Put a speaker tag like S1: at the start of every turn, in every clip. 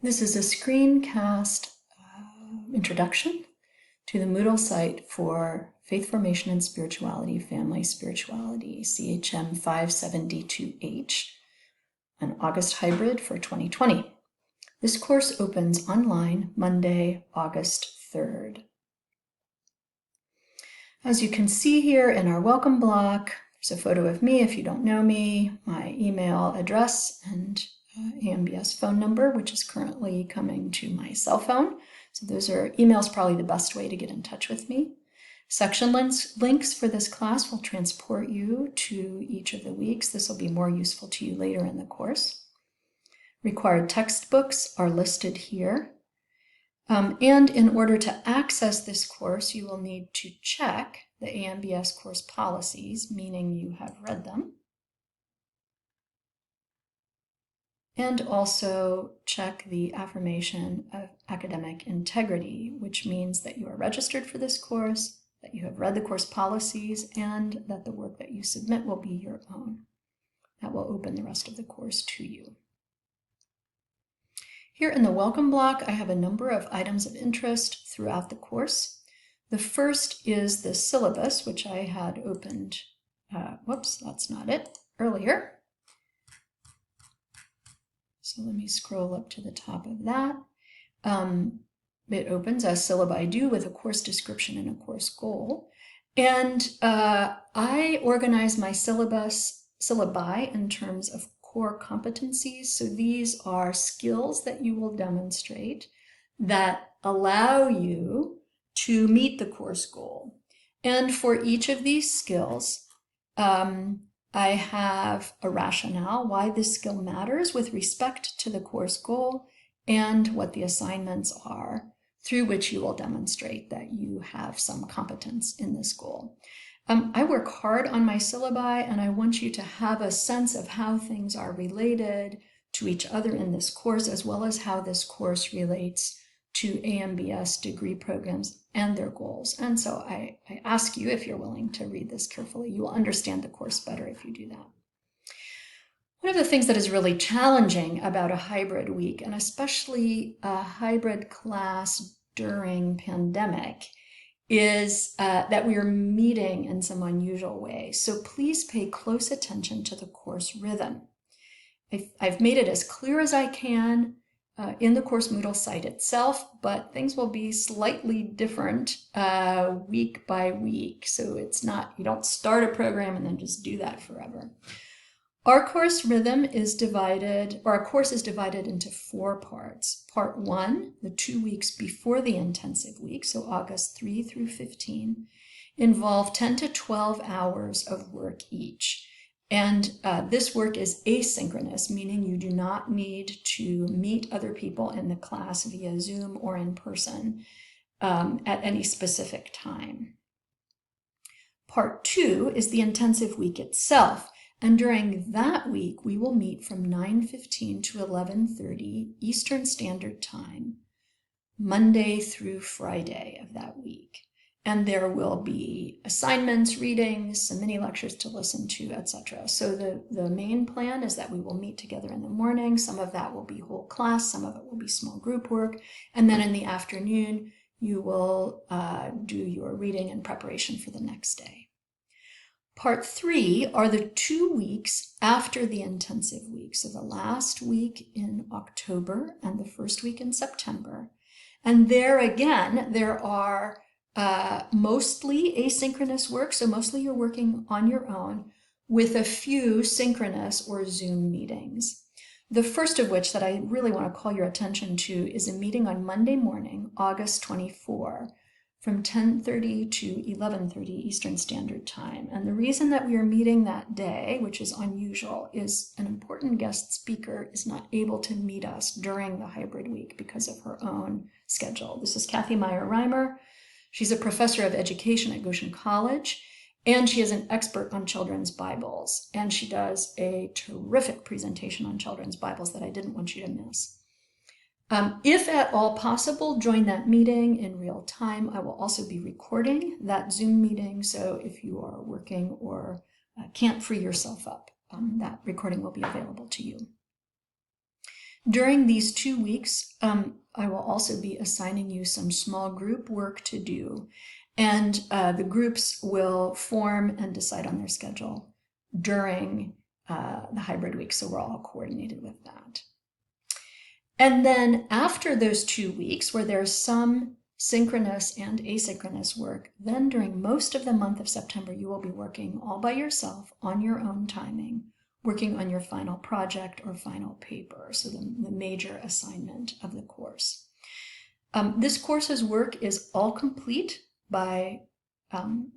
S1: This is a screencast introduction to the Moodle site for Faith Formation and Spirituality, Family Spirituality, CHM 572H, an August hybrid for 2020. This course opens online Monday, August 3rd. As you can see here in our welcome block, there's a photo of me if you don't know me, my email address, and AMBS phone number, which is currently coming to my cell phone. So those are emails, probably the best way to get in touch with me. Section links for this class will transport you to each of the weeks. This will be more useful to you later in the course. Required textbooks are listed here. And in order to access this course, you will need to check the AMBS course policies, meaning you have read them. And also check the affirmation of academic integrity, which means that you are registered for this course, that you have read the course policies, and that the work that you submit will be your own. That will open the rest of the course to you. Here in the welcome block, I have a number of items of interest throughout the course. The first is the syllabus, which I had opened, that's not it, earlier. So let me scroll up to the top of that. It opens as syllabi do with a course description and a course goal. And I organize my syllabi in terms of core competencies. So these are skills that you will demonstrate that allow you to meet the course goal. And for each of these skills, I have a rationale why this skill matters with respect to the course goal and what the assignments are through which you will demonstrate that you have some competence in this goal. I work hard on my syllabi, and I want you to have a sense of how things are related to each other in this course, as well as how this course relates to AMBS degree programs and their goals. And so I ask you, if you're willing to read this carefully, you will understand the course better if you do that. One of the things that is really challenging about a hybrid week, and especially a hybrid class during pandemic, is that we are meeting in some unusual way. So please pay close attention to the course rhythm. I've made it as clear as I can in the course Moodle site itself, but things will be slightly different week by week. So it's not, you don't start a program and then just do that forever. Our course rhythm is divided, or our course is divided into 4 parts. Part 1, the 2 weeks before the intensive week, so August 3 through 15, involve 10 to 12 hours of work each. And this work is asynchronous, meaning you do not need to meet other people in the class via Zoom or in person at any specific time. Part 2 is the intensive week itself. And during that week, we will meet from 9:15 to 11:30 Eastern Standard Time, Monday through Friday of that week. And there will be assignments, readings, some mini lectures to listen to, etc. So the main plan is that we will meet together in the morning. Some of that will be whole class, some of it will be small group work. And then in the afternoon, you will do your reading and preparation for the next day. Part 3 are the 2 weeks after the intensive week. So the last week in October and the first week in September. And there again, there are mostly asynchronous work. So mostly you're working on your own with a few synchronous or Zoom meetings. The first of which that I really want to call your attention to is a meeting on Monday morning, August 24, from 10:30 to 11:30 Eastern Standard Time. And the reason that we are meeting that day, which is unusual, is an important guest speaker is not able to meet us during the hybrid week because of her own schedule. This is Kathy Meyer-Reimer. She's a professor of education at Goshen College, and she is an expert on children's Bibles. And she does a terrific presentation on children's Bibles that I didn't want you to miss. If at all possible, join that meeting in real time. I will also be recording that Zoom meeting, so if you are working or can't free yourself up, that recording will be available to you. During these 2 weeks, I will also be assigning you some small group work to do, and the groups will form and decide on their schedule during the hybrid week, so we're all coordinated with that. And then after those 2 weeks, where there's some synchronous and asynchronous work, then during most of the month of September, you will be working all by yourself on your own timing, working on your final project or final paper, so the major assignment of the course. This course's work is all complete by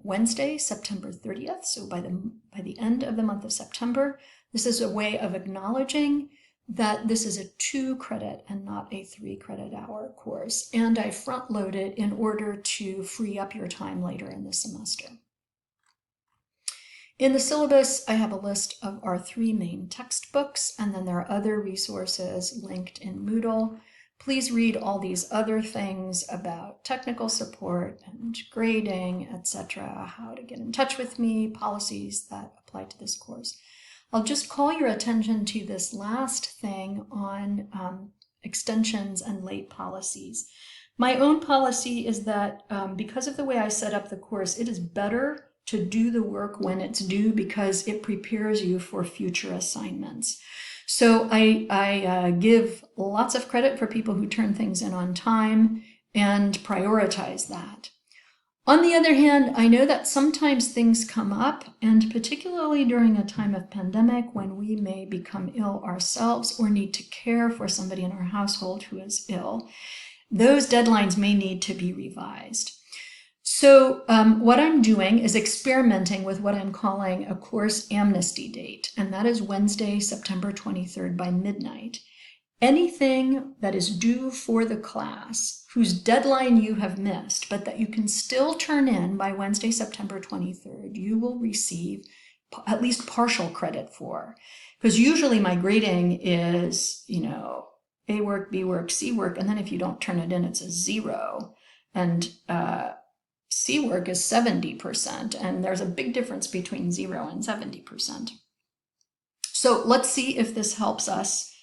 S1: Wednesday, September 30th, so by the end of the month of September. This is a way of acknowledging that this is a 2 credit and not a 3 credit hour course, and I front load it in order to free up your time later in the semester. In the syllabus, I have a list of our 3 main textbooks, and then there are other resources linked in Moodle. Please read all these other things about technical support and grading, etc., how to get in touch with me, policies that apply to this course. I'll just call your attention to this last thing on extensions and late policies. My own policy is that because of the way I set up the course, it is better to do the work when it's due because it prepares you for future assignments. So I give lots of credit for people who turn things in on time and prioritize that. On the other hand, I know that sometimes things come up, and particularly during a time of pandemic when we may become ill ourselves or need to care for somebody in our household who is ill, those deadlines may need to be revised. So what I'm doing is experimenting with what I'm calling a course amnesty date, and that is Wednesday, September 23rd by midnight. Anything that is due for the class whose deadline you have missed, but that you can still turn in by Wednesday, September 23rd, you will receive at least partial credit for. Because usually my grading is, A work, B work, C work, and then if you don't turn it in, it's a 0. And C work is 70%, and there's a big difference between 0 and 70%. So let's see if this helps us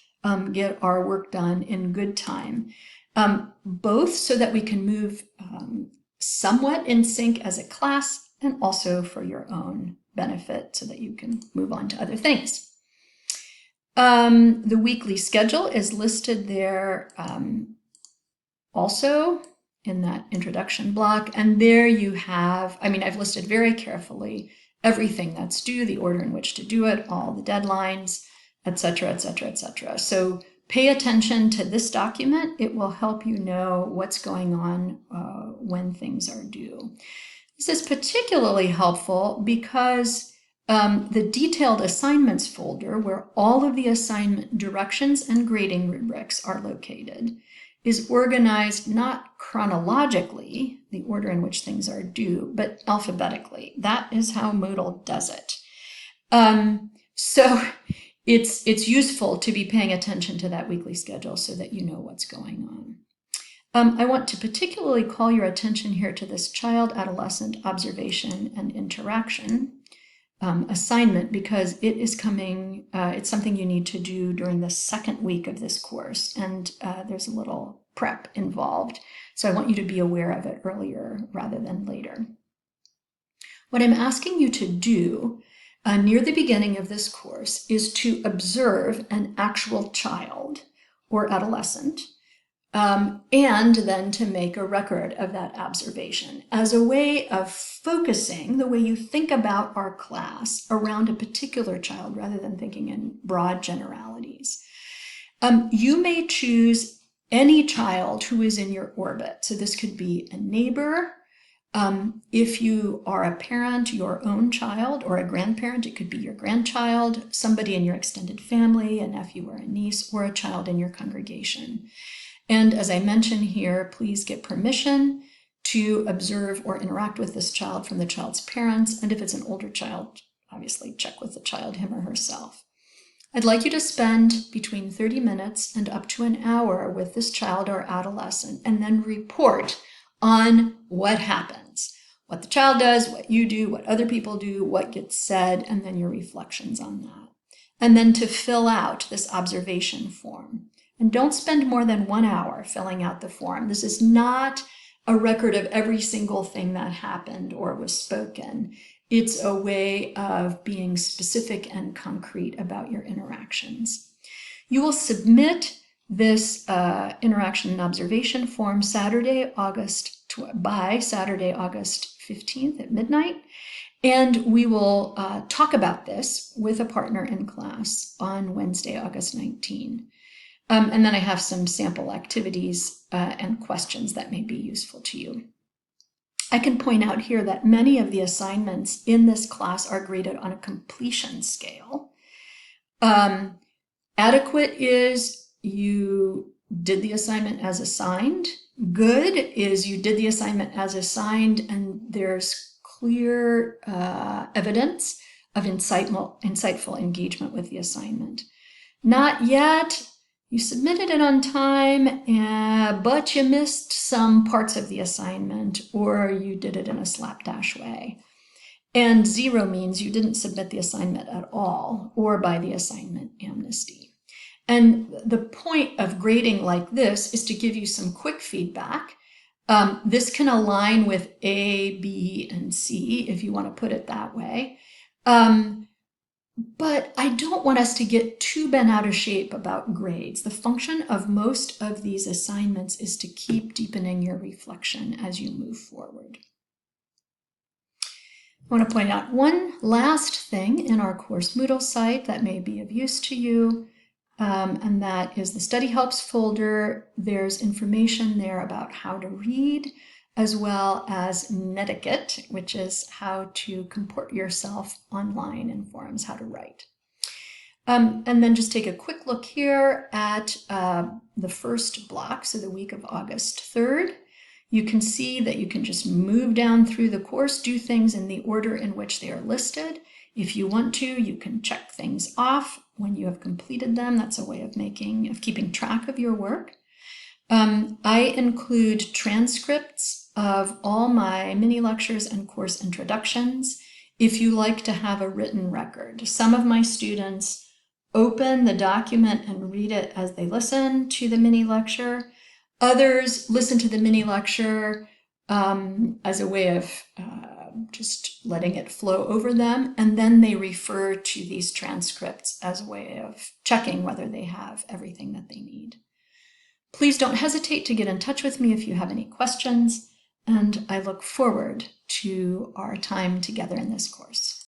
S1: get our work done in good time, both so that we can move somewhat in sync as a class and also for your own benefit so that you can move on to other things. The weekly schedule is listed there also in that introduction block, and there you have, I've listed very carefully everything that's due, the order in which to do it, all the deadlines, etc., etc., etc. So pay attention to this document. It will help you know what's going on when things are due. This is particularly helpful because the detailed assignments folder, where all of the assignment directions and grading rubrics are located, is organized not chronologically, the order in which things are due, but alphabetically. That is how Moodle does it. So it's useful to be paying attention to that weekly schedule so that you know what's going on. I want to particularly call your attention here to this child-adolescent observation and interaction assignment because it is coming, it's something you need to do during the 2nd week of this course, and there's a little prep involved. So I want you to be aware of it earlier rather than later. What I'm asking you to do near the beginning of this course is to observe an actual child or adolescent, and then to make a record of that observation as a way of focusing the way you think about our class around a particular child rather than thinking in broad generalities. You may choose any child who is in your orbit. So this could be a neighbor. If you are a parent, your own child, or a grandparent, it could be your grandchild, somebody in your extended family, a nephew or a niece, or a child in your congregation. And as I mentioned here, please get permission to observe or interact with this child from the child's parents. And if it's an older child, obviously check with the child, him or herself. I'd like you to spend between 30 minutes and up to an hour with this child or adolescent, and then report on what happens, what the child does, what you do, what other people do, what gets said, and then your reflections on that. And then to fill out this observation form. And don't spend more than 1 hour filling out the form. This is not a record of every single thing that happened or was spoken. It's a way of being specific and concrete about your interactions. You will submit this interaction and observation form by Saturday, August 15th at midnight. And we will talk about this with a partner in class on Wednesday, August 19. And then I have some sample activities and questions that may be useful to you. I can point out here that many of the assignments in this class are graded on a completion scale. Adequate is you did the assignment as assigned. Good is you did the assignment as assigned and there's clear evidence of insightful engagement with the assignment. Not yet. You submitted it on time, but you missed some parts of the assignment, or you did it in a slapdash way. And 0 means you didn't submit the assignment at all, or by the assignment amnesty. And the point of grading like this is to give you some quick feedback. This can align with A, B, and C, if you want to put it that way. But I don't want us to get too bent out of shape about grades. The function of most of these assignments is to keep deepening your reflection as you move forward. I want to point out one last thing in our course Moodle site that may be of use to you, and that is the Study Helps folder. There's information there about how to read, as well as netiquette, which is how to comport yourself online in forums, how to write. And then just take a quick look here at the first block, so the week of August 3rd. You can see that you can just move down through the course, do things in the order in which they are listed. If you want to, you can check things off when you have completed them. That's a way of keeping track of your work. I include transcripts of all my mini lectures and course introductions if you like to have a written record. Some of my students open the document and read it as they listen to the mini lecture. Others listen to the mini lecture as a way of just letting it flow over them, and then they refer to these transcripts as a way of checking whether they have everything that they need. Please don't hesitate to get in touch with me if you have any questions, and I look forward to our time together in this course.